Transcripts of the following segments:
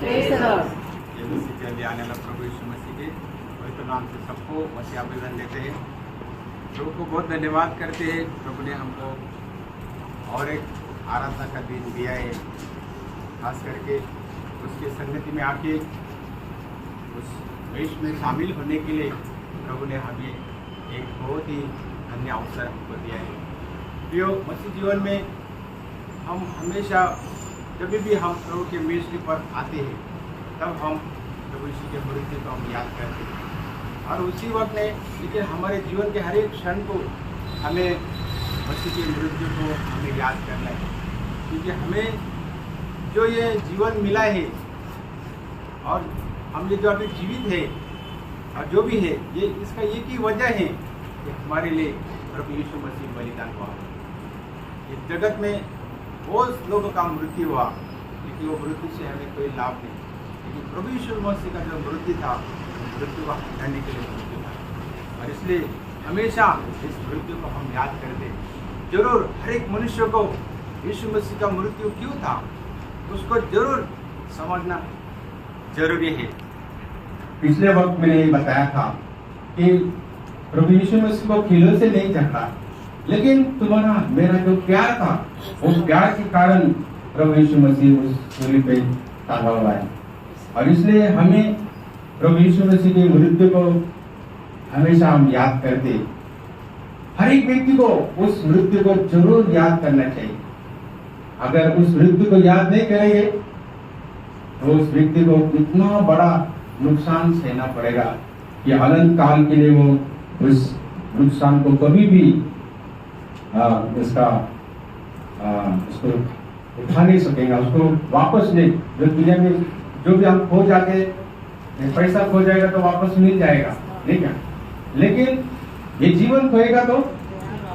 ये मसीह के लिए आने वाला प्रभु यीशु मसीह के पवित्र नाम से सबको मसीह अभिनंदन देते हैं। प्रभु को बहुत धन्यवाद करते हैं। प्रभु ने हमको और एक आराधना का दिन दिया है, खास करके उसके संगति में आके उस वेश में शामिल होने के लिए प्रभु ने हमें एक बहुत ही धन्य अवसर हमको दिया है। प्रियो, मसीह जीवन में हम हमेशा जब भी हम प्रभु के मेज पर आते हैं तब हम प्रभु यीशु के मृत्यु को हम याद करते हैं, और उसी वक्त में लेकिन हमारे जीवन के हर एक क्षण को हमें मसीह के मृत्यु को हमें याद करना है, क्योंकि हमें जो ये जीवन मिला है और हम ये जो अभी जीवित है और जो भी है, ये इसका एक ही वजह है कि हमारे लिए प्रभु यीशु मसीह बलिदान हुआ। इस जगत में बहुत लोगों का मृत्यु हुआ, लेकिन वो मृत्यु से हमें कोई लाभ नहीं, लेकिन प्रभु यीशु मसीह का जो मृत्यु था, मृत्यु को हटाने के लिए मृत्यु था, और इसलिए हमेशा इस मृत्यु को हम याद करते। जरूर हर एक मनुष्य को यीशु मसीह का मृत्यु क्यों था उसको जरूर समझना जरूरी है। पिछले वक्त मैंने ये बताया था कि प्रभु यीशु मसीह को खिलों से नहीं चढ़ा, लेकिन तुम्हारा मेरा जो प्यार था, वो प्यार के कारण प्रभु यीशु मसीह उस सूली पे टांगा हुआ है, और इसलिए हमें प्रभु यीशु मसीह की मृत्यु को हमेशा हम याद करते। हर एक व्यक्ति को उस मृत्यु को जरूर याद करना चाहिए। अगर उस मृत्यु को याद नहीं करेंगे तो उस व्यक्ति को इतना बड़ा नुकसान सहना पड़ेगा कि अनंत काल के लिए वो उस नुकसान को कभी भी उसको उठा नहीं सकेगा, उसको वापस नहीं। जो दुनिया में जो भी हम खो जाते, पैसा खो जाएगा तो वापस मिल जाएगा, ठीक है, लेकिन ये जीवन खोएगा तो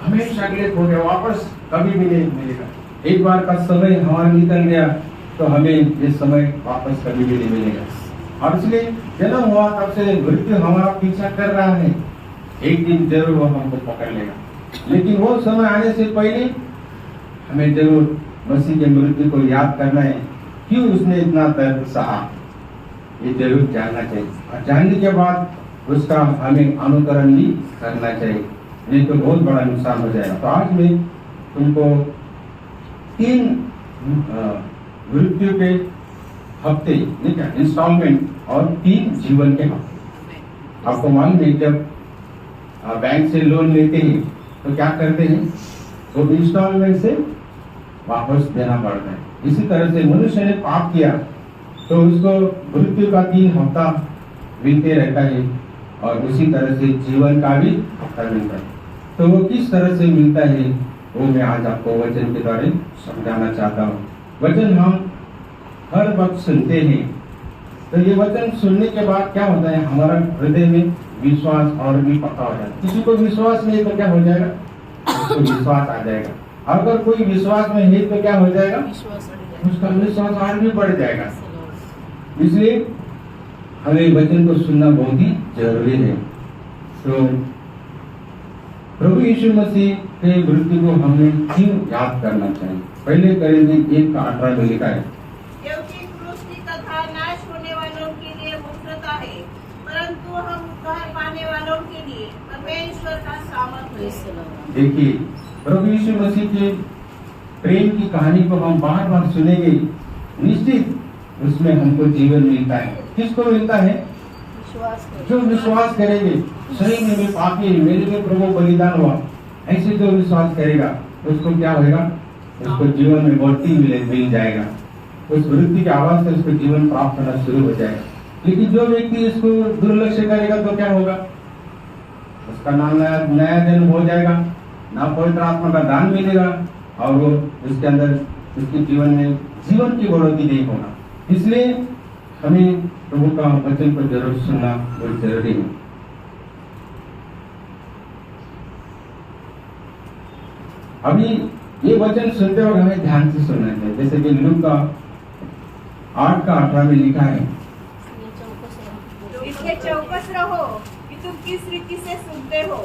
हमेशा के लिए खो गया, वापस कभी भी नहीं मिलेगा। एक बार का समय हमारा निकल गया तो हमें ये समय वापस कभी भी नहीं मिलेगा, और इसलिए जन्म हुआ तब से मृत्यु हमारा पीछा कर रहा है, एक दिन जरूर वो हमको पकड़ लेगा। लेकिन वो समय आने से पहले हमें जरूर मसीह के मृत्यु को याद करना है, क्यों उसने इतना दर्द सहा, ये जरूर जानना चाहिए, और जानने के बाद उसका हमें अनुकरण भी करना चाहिए, नहीं तो बहुत बड़ा नुकसान हो जाएगा। तो आज मैं तुमको 3 मृत्यु के हफ्ते, ठीक है, इंस्टॉलमेंट, और 3 जीवन के हफ्ते। आपको मालूम है जब बैंक से लोन लेते हैं तो क्या करते हैं, वो इंस्टॉलमेंट से वापस देना पड़ता है। इसी तरह से मनुष्य ने पाप किया तो उसको मृत्यु का 3 हफ्ता मिलते रहता है, और उसी तरह से जीवन का भी हफ्ता मिलता है। तो वो किस तरह से मिलता है वो मैं आज आपको वचन के द्वारा समझाना चाहता हूँ। वचन हम हर वक्त सुनते हैं, तो ये वचन सुनने के बाद क्या होता है, हमारा हृदय में विश्वास और भी पक्का हो जाता है। किसी को विश्वास नहीं तो क्या हो जाएगा, उसको विश्वास आ जाएगा। अगर कोई विश्वास में है तो क्या हो जाएगा, उसका विश्वास और भी बढ़ जाएगा। इसलिए हमें वचन को सुनना बहुत ही जरूरी है। तो प्रभु यीशु मसीह के मृत्यु को हमें क्यों याद करना चाहिए। पहले करेंगे 1:18 में लिखा है, क्योंकि क्रूस की कथा नाश होने वालों के लिए मुफ्त है, परंतु हम उद्धार पाने वालों के लिए परमेश्वर का सामर्थ्य है। देखिए, प्रभु यीशु मसीह के प्रेम की कहानी को हम बार बार सुनेंगे, निश्चित उसमें हमको जीवन मिलता है। किसको मिलता है, जो विश्वास करेंगे, सही में मैं पापी, मेरे लिए प्रभु बलिदान हुआ, ऐसे जो विश्वास करेगा उसको क्या होगा, उसको जीवन में बढ़ती मिल जाएगा, उस मृत्यु की आवाज से उसको जीवन प्राप्त होना शुरू हो जाएगा। लेकिन जो व्यक्ति इसको दुर्लक्ष्य करेगा तो क्या होगा, उसका नाम नया जन्म हो जाएगा, ना पवित्र आत्मा का दान मिलेगा, और वो उसके अंदर उसके जीवन में जीवन की बढ़ोतरी नहीं होगा। इसलिए हमें प्रभु का वचन को जरूर सुनना बहुत जरूरी है। अभी ये वचन सुनते वक्त हमें ध्यान से सुनना चाहिए, जैसे कि लूका का 8:18 में लिखा है, इसके चौकस रहो कि तुम किस रीति से सुनते हो।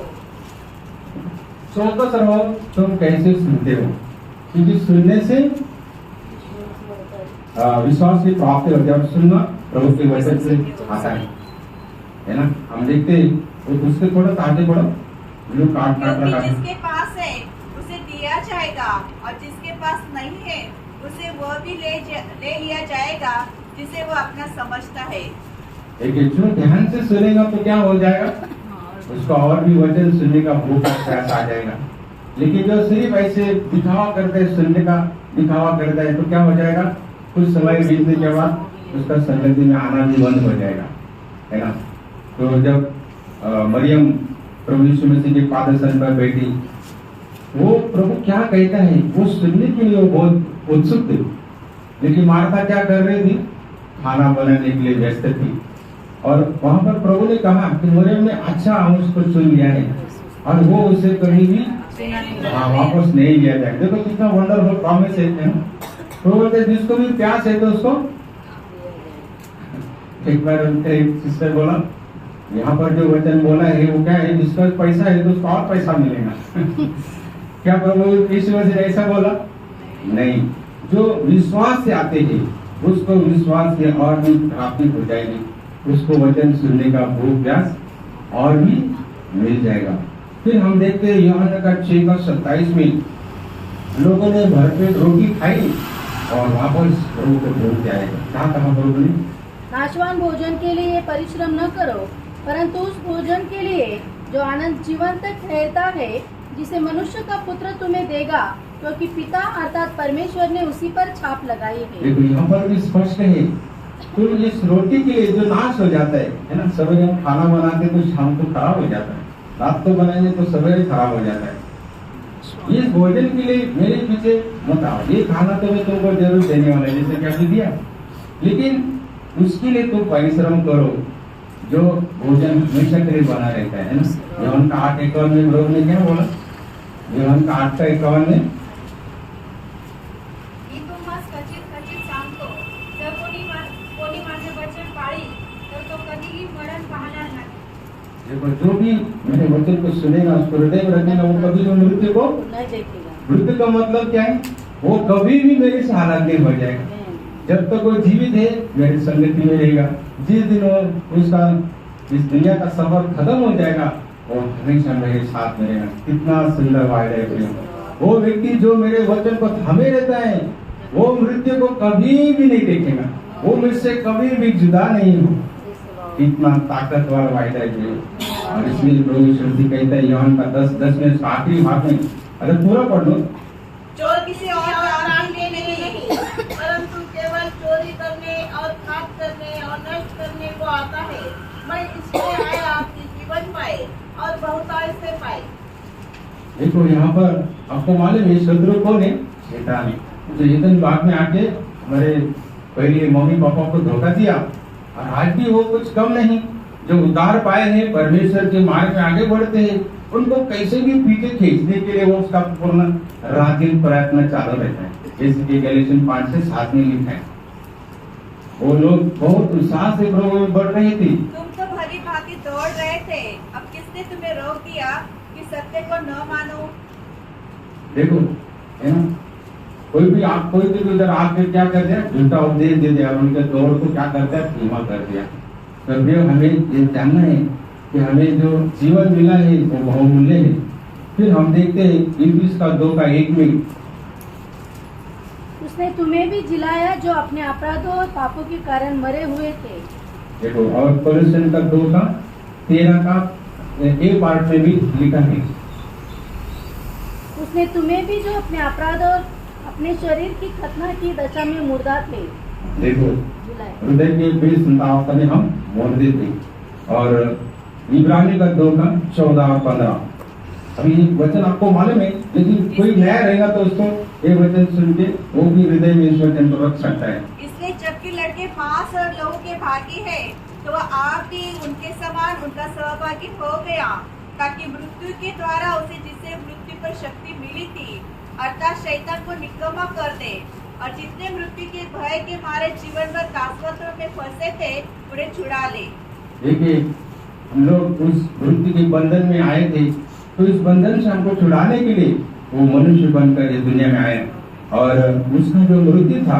चौकस रहो तुम कैसे सुनते हो, क्योंकि सुनने से विश्वास की प्राप्ति होती है। और सुनना प्रभु के वचन से आता है ना। हम देखते हैं उसके थोड़ा आगे बढ़ो, जो काट रखा है। जिसके पास है उसे दिया जाएगा और जिसके पास नहीं है उसे वह भी ले लिया जाएगा जिसे वो अपना समझता है। देखिए, जो ध्यान से सुनेगा तो क्या हो जाएगा, उसका और भी वचन सुनने का भूख प्यास आ जाएगा। लेकिन जो सिर्फ ऐसे दिखावा करते है, सुनने का दिखावा करता है, तो क्या हो जाएगा, कुछ समय बीतने के बाद उसका संगति में आना भी बंद हो जाएगा, है ना। तो जब मरियम प्रभु यीशु मसीह के पादस्तर पर बैठी, वो प्रभु क्या कहता है वो सुनने के लिए वो बहुत उत्सुक थी। लेकिन मार्था क्या कर रही थी, खाना बनाने के लिए व्यस्त थी। और वहां पर प्रभु ने कहा कि मरियम ने अच्छा उसको चुन लिया है और वो उसे कहीं भी वापस नहीं लिया जाए। देखो कितना वंडरफुल प्रॉमिस है ना। प्रभु बोलते जिसको भी प्यास है तो उसको, एक बार उनके एक सिस्टर बोला, यहाँ पर जो वचन बोला है वो क्या है, जिसका पैसा है तो उसको और पैसा मिलेगा। क्या प्रभु यीशु मसीह ने ऐसा बोला? नहीं, जो विश्वास से आते हैं उसको विश्वास से और भी प्राप्ति हो जाएगी, उसको वचन सुनने का भूख प्यास और भी मिल जाएगा। फिर हम देखते हैं यूहन्ना का 6:27 में लोगों ने भरपेट रोटी खाई और वापस प्रभु को भूख जाएगा। क्या कहा प्रभु ने? नाशवान भोजन के लिए परिश्रम न करो, परंतु उस भोजन के लिए जो आनंद जीवन तक रहता है, जिसे मनुष्य का पुत्र तुम्हें देगा, क्योंकि पिता अर्थात परमेश्वर ने उसी पर छाप लगाई है। देखो यहाँ पर भी स्पष्ट है, तो इस रोटी के लिए जो नाश हो जाता है ना, सवेरे हम खाना बनाते तो शाम को खराब हो जाता है, रात को बनाएंगे तो सवेरे खराब हो जाता है। इस भोजन के लिए मेरे पीछे मत आओ, ये खाना तो मैं तुमको जरूर देने वाला है, जैसे क्या दिया, लेकिन उसके लिए तुम परिश्रम करो जो भोजन हमेशा के लिए बना रहता है ना। यूहन्ना का 8:51 में लोग ने क्या बोला? यूहन्ना का 8:51 में देखो, जो भी मेरे वचन को सुनेगा उसको हृदय में रखेगा, वो कभी भी मृत्यु को नहीं देखेगा। मृत्यु का मतलब क्या है? वो कभी भी मेरे से हालात नहीं हो जाएगा। जब तक वो जीवित है मेरी संगति में रहेगा। जिस दिन वो उसका इस दुनिया का सफर खत्म हो जाएगा वो हमेशा मेरे साथ में रहेगा। कितना सुंदर वायदा है। वो व्यक्ति जो मेरे वचन को थामे रहता है वो मृत्यु को कभी भी नहीं देखेगा, वो मुझसे कभी भी जुदा नहीं हो। कितना ताकतवर वायदा है। और इसलिए प्रभु श्रुति कहता है यूहन्ना का 10:10 में आखिरी भाग में, अरे पूरा पढ़ लो। चोर किसी और का प्राण लेने नहीं, परंतु केवल चोरी करने और घात करने और नष्ट करने को आता है। मैं इसलिए आया कि जीवन पाए और बहुतायत से पाए। देखो यहाँ पर आपको मालूम है शत्रु कौन है? शैतान है। जो इतने बाग में आके हमारे पहले मम्मी पापा को धोखा दिया और आज भी वो कुछ कम नहीं, जो उद्धार पाए हैं परमेश्वर के मार्ग में आगे बढ़ते हैं, उनको कैसे भी पीछे खींचने के लिए वो उसका पूर्ण रात दिन प्रयत्न चालू रहता है। जैसे कि गैलेशियन 5:7 में लिखा है, वो लोग बहुत उत्साह से प्रभु में बढ़ रहे थे। तुम तो भली भांति दौड़ रहे थे, अब किसने तुम्हें रोक दिया कि सत्य को न मानो? देखो है ना, कोई भी उधर आके क्या कर दिया, झूठा उपदेश दे दिया और उनके दौड़ को क्या करता है, धीमा कर दिया। तो हमें ये जानना है कि हमें जो जीवन मिला है वो बहुमूल्य है। फिर हम देखते हैं इब्लिस का 2:1 में, उसने तुम्हें भी जिलाया जो अपने अपराधों और पापों के कारण मरे हुए थे। देखो, और कोलोसियन का 2:13 का एक पार्ट में भी लिखा है, उसने तुम्हें भी जो अपने अपराध और अपने शरीर की खतना की दशा में मुर्दा थे। देखो हृदय के बीच संतावता में हम मुर्दे थे। और इब्रानी का 2:14 और 15, अभी वचन आपको मालूम है, लेकिन कोई नया रहेगा तो उसको ये वचन सुन के वो भी हृदय में इस वचन को रख सकता है। इसलिए जबकि लड़के मांस और लहू के भागी है, तो वह आप भी उनके समान उनका सहभागी हो गया, ताकि मृत्यु के द्वारा उसे जिसे मृत्यु पर शक्ति मिली थी अर्थात शैतान को निकम्मा कर दे, और जितने मृत्यु के भय के मारे जीवन भर दासत्व में फंसे थे उन्हें छुड़ा ले। देखिए, हम लोग उस मृत्यु के बंधन में आए थे, तो इस बंधन से हमको छुड़ाने के लिए वो मनुष्य बनकर इस दुनिया में आए और उसका जो मृत्यु था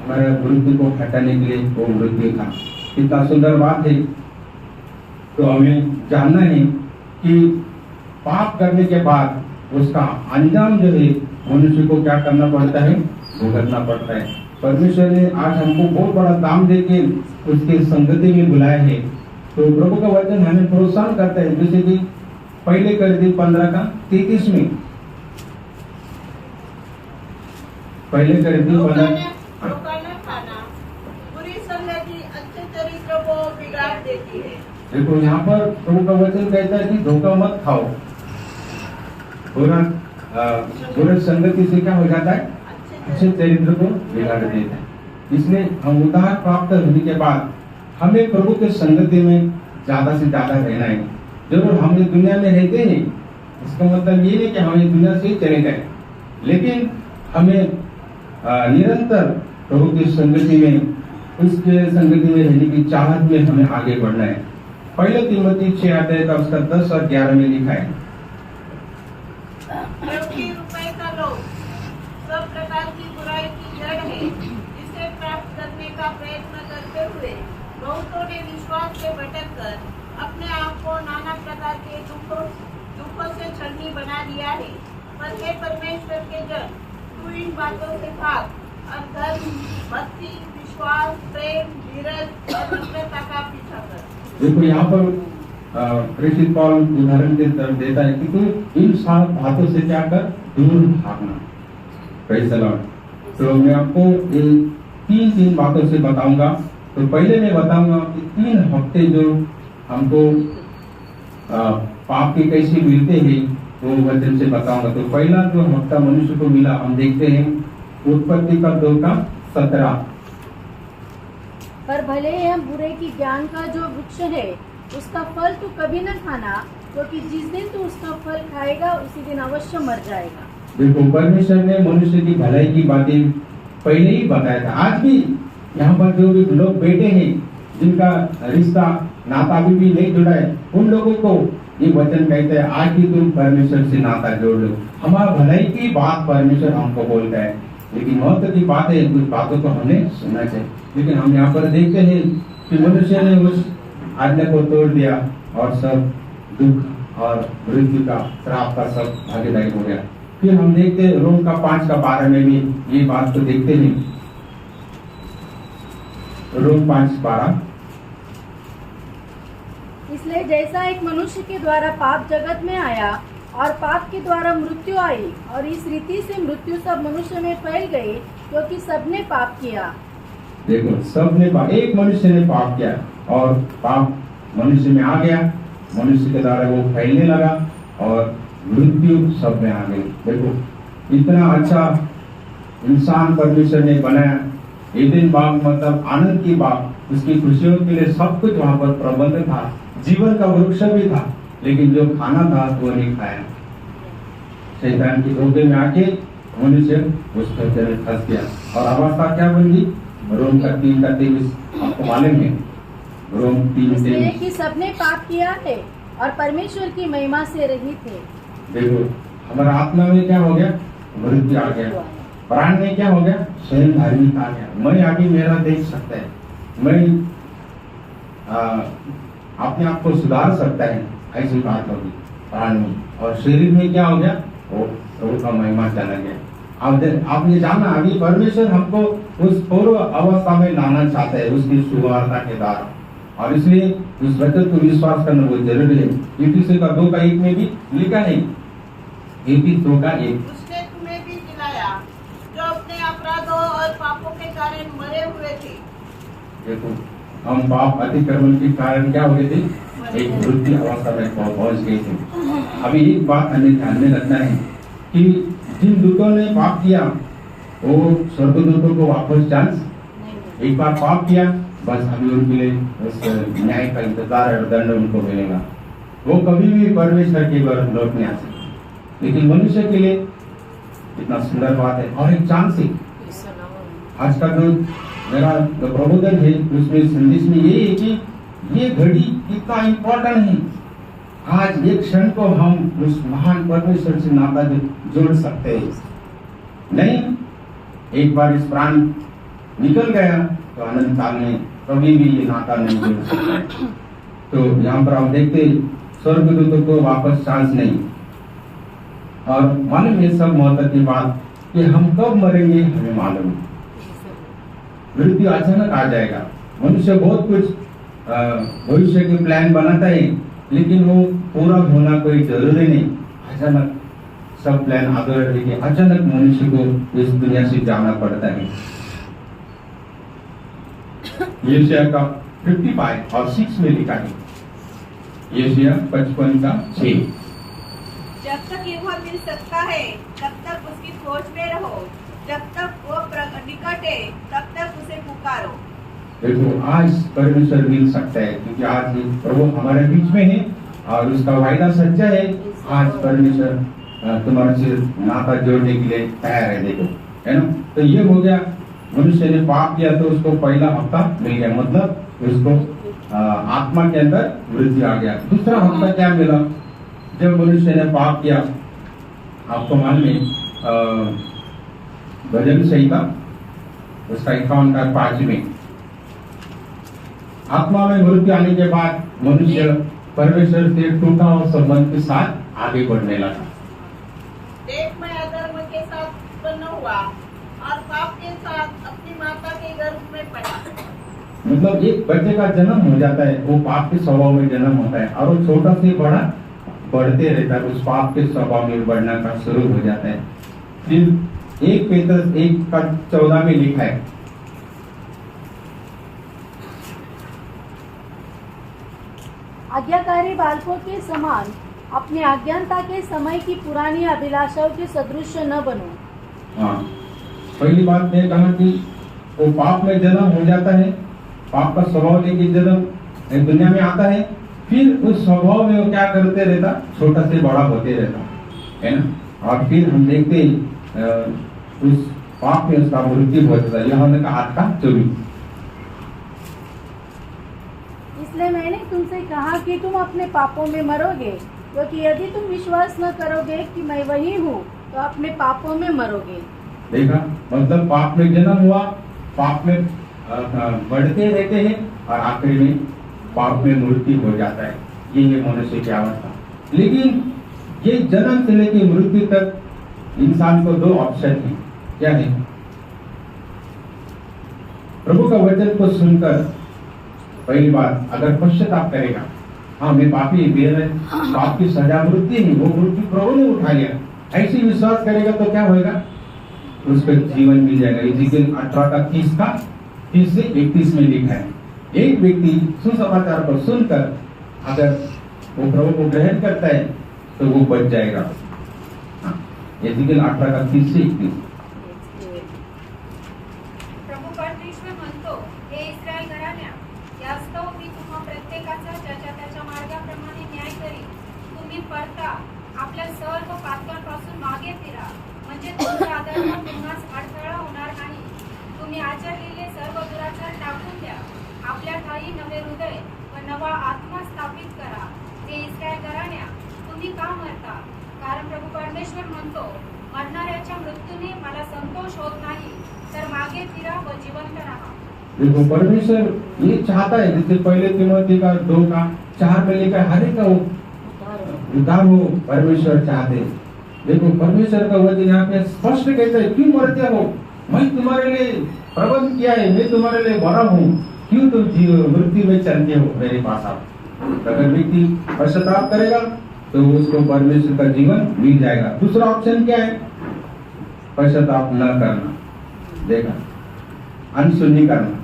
हमारे मृत्यु को हटाने के लिए वो मृत्यु था। कितना सुंदर बात है। तो हमें जानना है कि पाप करने के बाद उसका अंजाम जो है मनुष्य को क्या करना पड़ता है, भुगतना पड़ता है। परमेश्वर ने आज हमको बहुत बड़ा दाम देके उसके संगति में बुलाया है। तो प्रभु का वचन हमें प्रोत्साहन करता है, जैसे कि पहले Corinthians 15:33 में, पहले Corinthians 15 धोखा न खाना, बुरी संगति अच्छे चरित्र को बिगाड़ देती है। देखो यहाँ पर प्रभु का वचन कहता है कि धोखा मत खाओ। बुरे संगति से क्या हो जाता है, अच्छे चरित्र को बिगाड़ देता है। इसलिए हम उद्धार प्राप्त होने के बाद हमें प्रभु के संगति में ज्यादा से ज्यादा रहना है। जरूर हम दुनिया में रहते हैं, इसका मतलब ये नहीं कि हमें दुनिया से चले गए, लेकिन हमें निरंतर प्रभु की संगति में, उसके संगति में रहने की चाहत में हमें आगे बढ़ना है। पहले तीमुथी 6 का उसका 10 और 11 में लिखा है, क्योंकि रुपए का लोभ सब प्रकार की बुराई की जड़ है। इसे प्राप्त करने का प्रयत्न करते हुए बहुतों ने विश्वास से भटककर अपने आप को नाना प्रकार के दुखों से छलनी बना दिया है। पर हे परमेश्वर के जन, तू इन बातों से भाग और धर्म, भक्ति, विश्वास, प्रेम, धीरज और नम्रता का पीछा कर। देखो यहाँ पर प्रेषित पौल उदाहरण के तरफ देता है कि तू इन सात बातों से क्या कर, दूर भागना। Praise the Lord. तो मैं आपको तीन बातों से बताऊंगा। तो पहले मैं बताऊंगा कि 3 हफ्ते जो हमको पाप के कैसे मिलते हैं वो वचन से बताऊंगा। तो पहला जो हफ्ता मनुष्य को मिला, हम देखते हैं उत्पत्ति का 2:17। पर भले ही हम बुरे की ज्ञान का जो वृक्ष है उसका फल तू कभी न खाना, क्योंकि जिस दिन तू उसका फल खाएगा उसी दिन अवश्य मर जाएगा। देखो परमेश्वर ने मनुष्य की भलाई की बातें पहले ही बताया था। आज भी यहाँ पर जो भी लोग बैठे हैं जिनका रिश्ता नाता अभी भी नहीं जुड़ा है, उन लोगों को ये वचन कहते हैं आज भी तुम परमेश्वर से नाता जोड़ लो। हमारा भलाई की बात परमेश्वर हमको बोलता है, लेकिन महत्व की बात है, कुछ बातों को हमने सुनना चाहिए। लेकिन हम यहाँ पर देखते हैं कि मनुष्य ने उस आज्ञा को तोड़ दिया और सब दुख और मृत्यु का, श्राप का सब भागीदारी हो गया। फिर हम देखते हैं रोम का 5:12 में भी ये बात को देखते हैं। रोम 5:12, इसलिए जैसा एक मनुष्य के द्वारा पाप जगत में आया और पाप के द्वारा मृत्यु आई, और इस रीति से मृत्यु सब मनुष्य में फैल गई, क्योंकि सबने पाप किया। देखो सबने पाप, एक मनुष्य ने पाप किया और पाप मनुष्य में आ गया, मनुष्य के द्वारा वो फैलने लगा और मृत्यु सब में आ गई। देखो इतना अच्छा इंसान परमेश्वर ने बनाया, एदेन बाग मतलब आनंद की बाग, उसकी खुशियों के लिए सब कुछ वहाँ पर प्रबंध था, जीवन का वृक्ष भी था, लेकिन जो खाना था वो नहीं खाया। शैतान की धोखे में आके मनुष्य उस धोखे में फंस गया और अवस्था क्या बन गई। रोम का 3:23 आपको मालूम है, रोम 3:23 कि सबने पाप किया है और परमेश्वर की महिमा से रहित है। देखो हमारा आत्मा में क्या हो गया, मृत्यु आ गया, प्राण में क्या हो गया, स्वयं धार्मिक आ गया। मैं आगे मेरा देख सकता है, मैं अपने आप को सुधार सकता है, ऐसी बात होगी प्राण में। और शरीर में क्या हो गया, वो प्रभु का महिमा चला गया। आपने जाना अभी परमेश्वर हमको उस पूर्व अवस्था में लाना चाहता है उसकी सुवार्ता के द्वारा, और इसलिए उस वचन को विश्वास करना बहुत जरूरी है। इफिसियों का 2:1 में भी लिखा है, इफिसियों 2:1, उसने तुम्हें भी जिलाया जो अपने अपराधों और पापों के कारण मरे हुए थे। देखो हम पाप अतिक्रमण के कारण क्या हो गए थे, एक मृत्यु अवस्था में पहुंच गए थे। अभी एक बात हमें ध्यान में रखना है कि जिन दूतों ने पाप किया वो स्वर्गदूतों को वापस चांस, एक बार पाप किया बस अभी उनके लिए उस न्याय का इंतजार और दंड उनको मिलेगा, वो कभी भी परमेश्वर की तरफ लौट नहीं आ सकते। लेकिन मनुष्य के लिए इतना सुंदर बात है। और एक चांस है, आज का जो मेरा प्रबोधन है उसमें संदेश में ये है कि ये घड़ी कितना इम्पोर्टेंट है। आज एक क्षण को हम उस महान परमेश्वर से नाता जोड़ सकते हैं। नहीं, एक बार इस प्राण निकल गया तो अनंत काल में कभी भी ये नाता नहीं जुड़ सकता है। तो यहाँ पर आप देखते स्वर्गदूतों को वापस चांस नहीं, और मालूम ये सब महत्व की बात कि हम कब मरेंगे हमें मालूम नहीं। मृत्यु अचानक आ जाएगा। मनुष्य बहुत कुछ भविष्य के प्लान बनाता है, लेकिन वो पूरा होना कोई जरूरी नहीं। अचानक सब प्लान आगे रहेंगे, अचानक मनुष्य को इस दुनिया से जाना पड़ता है। यशाया का 55 और 6 में लिखा है, यशाया 55:6। जब तक यहोवा मिल सकता है तब तक उसकी खोज में रहो, जब तक वो निकट है तब तक उसे पुकारो। देखो आज परमेश्वर मिल सकता है, क्योंकि आज प्रभु हमारे बीच में है और उसका वायदा सच्चा है। आज परमेश्वर तुम्हारे से नाता जोड़ने के लिए तैयार है। देखो, है ना। तो ये हो गया, मनुष्य ने पाप किया तो उसको पहला हफ्ता मिल गया, मतलब उसको आत्मा के अंदर वृद्धि आ गया। दूसरा हफ्ता क्या मिला? जब मनुष्य ने पाप किया, आपको मालूम है भजन संहिता उसका 51 में आत्मा में मृत्यु आने के बाद मनुष्य परमेश्वर से टूटा हुआ संबंध के साथ आगे बढ़ने लगा। देख मैं अधर्म के साथ उत्पन्न हुआ और पाप के साथ अपनी माता के गर्भ में पड़ा। मतलब एक बच्चे का जन्म हो जाता है, वो पाप के स्वभाव में जन्म होता है, और वो छोटा से बड़ा बढ़ते रहता है, उस पाप के स्वभाव में बढ़ना का शुरू हो जाता है। फिर 1 पेतरुस 1:14 में लिखा है, आज्ञाकारी बालकों के समान अपने अज्ञानता के समय की पुरानी अभिलाषाओं के सदृश न बनो। हाँ, पहली बात मैं कहा कि वो पाप में जन्म हो जाता है, पाप का स्वभाव लेके जन्म दुनिया में आता है, फिर उस स्वभाव में वो क्या करते रहता, छोटा से बड़ा होते रहता है ना। और फिर हम देखते उस पाप में उसका मृत्यु हो जाता है। यह का 8:24। इसलिए मैंने तुमसे कहा कि तुम अपने पापों में मरोगे, क्योंकि यदि तुम विश्वास न करोगे कि मैं वही हूँ तो अपने पापों में मरोगे। देखा, मतलब पाप में जन्म हुआ, पाप में बढ़ते रहते हैं और आखिर में पाप में मृत्यु हो जाता है। ये मनुष्य की अवस्था। लेकिन ये जन्म से लेकर मृत्यु तक इंसान को 2 ऑप्शन है। क्या है? प्रभु का वचन को सुनकर पहली बात अगर पश्चाताप करेगा, हाँ मैं पापी, मेरे पाप की सजा मृत्यु नहीं, वो मृत्यु प्रभु ने उठा लिया, ऐसे विश्वास करेगा तो क्या होगा? उसको जीवन मिल जाएगा। यहेजकेल 18:30 से 31 में लिखा है, एक व्यक्ति सुसमाचार को सुनकर अगर वो प्रभु को ग्रहण करता है तो वो बच जाएगा। यहेजकेल 18:30 से 31। प्रभू परमेश्वर म्हणतो, हे इस्रायल घराण्या, यास्तव मी तुम्हा प्रत्येकाचा ज्याच्या त्याच्या मार्गाप्रमाणे न्याय करी। तुम्ही परता, आपल्या सर्व पातकांपासून मागे फिरा, म्हणजे तुमचा अधर्म पुन्हाच अडथळा होणार नाही। तुम्ही आचरलेले सर्व दुराचार टाकून द्या, आपल्या ठायी नवे हृदय व नवा आत्मा स्थापित करा। हे इस्रायल घराण्या, तुम्ही का मरता? कारण प्रभू परमेश्वर म्हणतो, मरणाऱ्याच्या मृत्यूने मला संतोष होत नाही, तर मागे फिरा व जिवंत राहा। देखो, परमेश्वर ये चाहता है, जैसे पहले तिमोथी का 2:4 में लिखा है, हर एक का उद्धार हो परमेश्वर चाहते हैं। देखो, परमेश्वर का वचन यहाँ पे स्पष्ट कहता है, क्यों मरते हो? मैं तुम्हारे लिए प्रबंध किया है, मैं तुम्हारे लिए बड़ा हूँ, क्यों तुम मृत्यु में चलते हो मेरे पास आओ। अगर व्यक्ति पश्चाताप करेगा तो उसको परमेश्वर का जीवन मिल जाएगा। दूसरा ऑप्शन क्या है? पश्चाताप न करना। देखा, अनसुनी करना।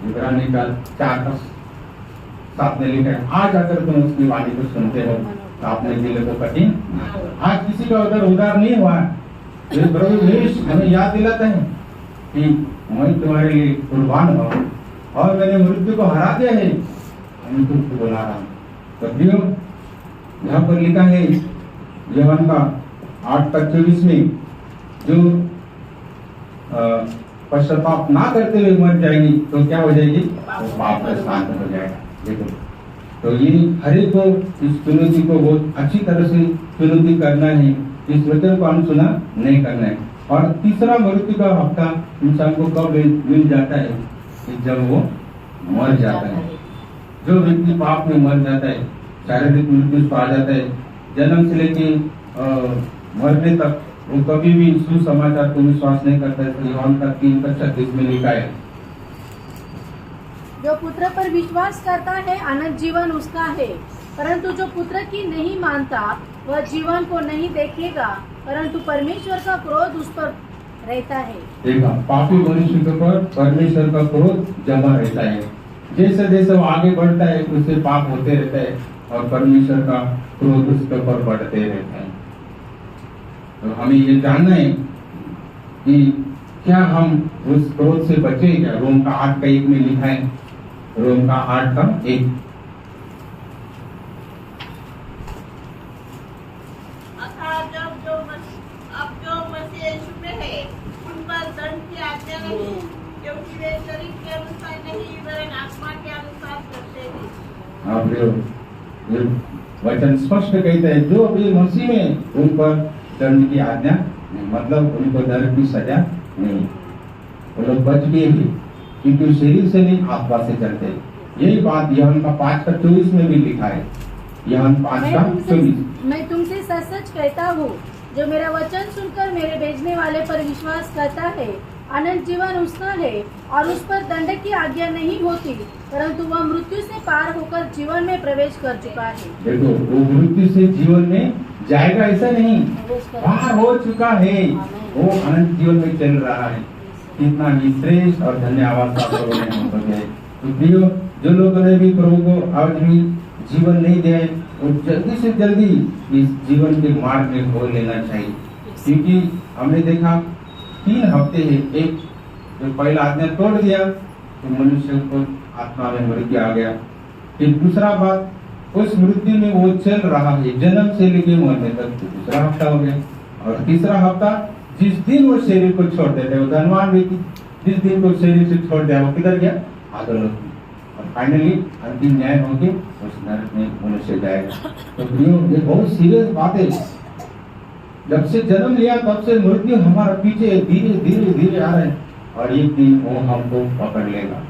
इब्रानी का 4:7 में लिखा है, आज अगर तुम उसकी वाणी को सुनते हो तो अपने दिल को कठिन। आज किसी का अगर उद्धार नहीं हुआ, प्रभु यीशु हमें याद दिलाता है कि मैं तुम्हारे लिए कुर्बान हुआ और मैंने मृत्यु को हरा दिया है, मैं तुमको बुला रहा हूँ। तो प्रियो, यहाँ पर लिखा है यूहन्ना का 8:24 में, जो पश्चाताप ना करते हुए मर जाएगी तो क्या हो जाएगी? वो पाप का स्थान हो जाएगा। देखो, तो ये हर एक को इस चुनौती को बहुत अच्छी तरह से चुनौती करना है, इस वचन को अनसुना नहीं करना है। और तीसरा मृत्यु का हफ्ता इंसान को कब मिल जाता है कि जब वो मर जाता है। जो व्यक्ति पाप में मर जाता है, शारीरिक मृत्यु पर आ जाता है, जन्म से लेके मरने तक वो कभी भी सुसमाचार को विश्वास नहीं करता है। यूहन्ना का 3:36 में लिखा है, जो पुत्र पर विश्वास करता है अनंत जीवन उसका है, परंतु जो पुत्र की नहीं मानता वह जीवन को नहीं देखेगा, परंतु परमेश्वर का क्रोध उस पर रहता है। देखा, पापी मनुष्य के ऊपर परमेश्वर का क्रोध जमा रहता है। जैसे जैसे वो आगे बढ़ता है उससे पाप होते रहता है और परमेश्वर का क्रोध उसके ऊपर बढ़ते रहता है। तो हमें ये जानना है कि क्या हम उस क्रोध से बचे क्या। रोम का 8:1 में लिखा है, रोम का 8:1। अब जो मसीह यीशु में है उन पर दंड की आज्ञा नहीं, क्योंकि वे शरीर के अनुसार नहीं वरन आत्मा के अनुसार करते हैं। आप वचन स्पष्ट कहता है, जो भी मसीह में उन पर दंड की आज्ञा नहीं, मतलब उनको दंड की सजा नहीं। वो लोग बच गए हैं क्योंकि शरीर से नहीं आत्मा से चलते। यही बात यूहन्ना 5:24 में भी लिखा है। यूहन्ना 5:24। मैं तुमसे सच सच कहता हूँ, जो मेरा वचन सुनकर मेरे भेजने वाले पर विश्वास करता है अनंत जीवन उसका है और उस पर दंड की आज्ञा नहीं होती, परंतु वह मृत्यु से पार होकर जीवन में प्रवेश कर चुका है। देखो, वो मृत्यु से जीवन में जाएगा ऐसा नहीं, पार हो चुका है, वो अनंत जीवन में चल रहा है। कितना ही श्रेष्ठ और धन्यवाद आप लोगों ने हमको दिया है। तो प्रियो, जो लोगों ने भी प्रभु को आज भी जीवन नहीं दिया है, वो जल्दी से जल्दी इस जीवन के मार्ग में हो लेना चाहिए, क्योंकि हमने देखा 3 हफ्ते है। एक जो पहला आज्ञा तोड़ दिया तो मनुष्य को आत्मा में मृत्यु आ गया। फिर दूसरा बात, उस मृत्यु में वो चल रहा है जन्म से लेके मरने तक, दूसरा हफ्ता हो गया। और तीसरा हफ्ता, जिस दिन वो शरीर को छोड़ देते, वो धनवान व्यक्ति जिस दिन को शरीर से छोड़ दिया वो किधर गया, अधोलोक में। और फाइनली अंतिम न्याय होके उस नरक में मनुष्य जाएगा। तो प्रियो, ये बहुत सीरियस बात है। जब से जन्म लिया तब से मृत्यु हमारा पीछे धीरे धीरे धीरे आ रहा है और एक दिन वो हमको पकड़ लेगा।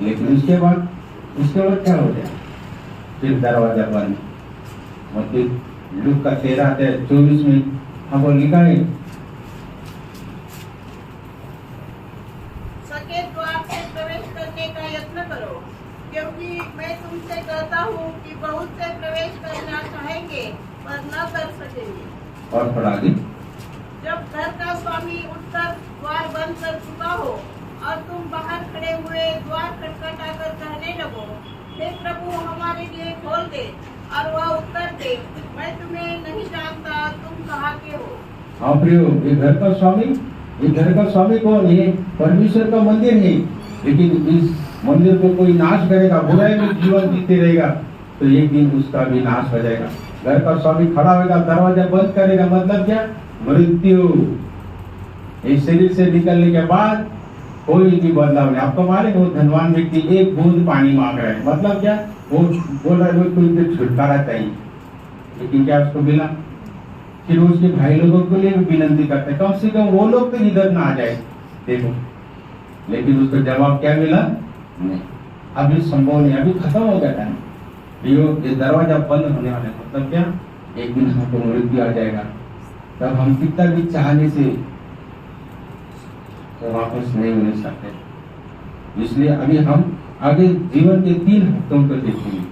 लेकिन उसके बाद क्या हो गया, फिर दरवाजा बंद। मतलब लूका 13:24 में हमको लिखा है, सके द्वार से प्रवेश करने का यत्न करो, क्योंकि मैं तुमसे कहता हूँ कि बहुत से प्रवेश करना चाहेंगे पर न कर सकेंगे। और पढ़ा दी, जब घर का स्वामी उठकर द्वार बंद कर चुका हो और तुम बाहर खड़े हुए द्वार खटखटाकर कहने लगो, हे प्रभु हमारे लिए खोल दे, और वह उत्तर दे, मैं तुम्हें नहीं जानता, तुम कहाँ के हो। हाँ प्रियो, ये घर का स्वामी कौन है? परमेश्वर का मंदिर है। लेकिन इस मंदिर को कोई नाश करेगा, बुराई में जीवन जीते रहेगा, तो एक दिन उसका भी नाश हो जाएगा। घर का स्वामी खड़ा होगा, दरवाजा बंद करेगा, मतलब क्या, मृत्यु। इस शरीर से निकलने के बाद कोई भी बदलाव नहीं। आपको मालूम, वो धनवान व्यक्ति एक बूंद पानी मांग रहा है, मतलब क्या, वो बोल रहा है कोई छुटकारा चाहिए, लेकिन क्या उसको मिला? फिर उसके भाई लोगों के लिए भी विनती करते हैं, कम से कम वो लोग तो इधर ना आ जाए, देखो। लेकिन उसको जवाब क्या मिला? नहीं, अभी संभव नहीं, अभी खत्म हो गया टाइम। ये दरवाजा बंद होने वाला है, मतलब क्या, एक दिन हमको मृत्यु आ जाएगा। तब हम कितना भी चाहने से तो वापस नहीं मिल सकते। इसलिए अभी हम आगे जीवन के 3 हफ्तों को देखेंगे।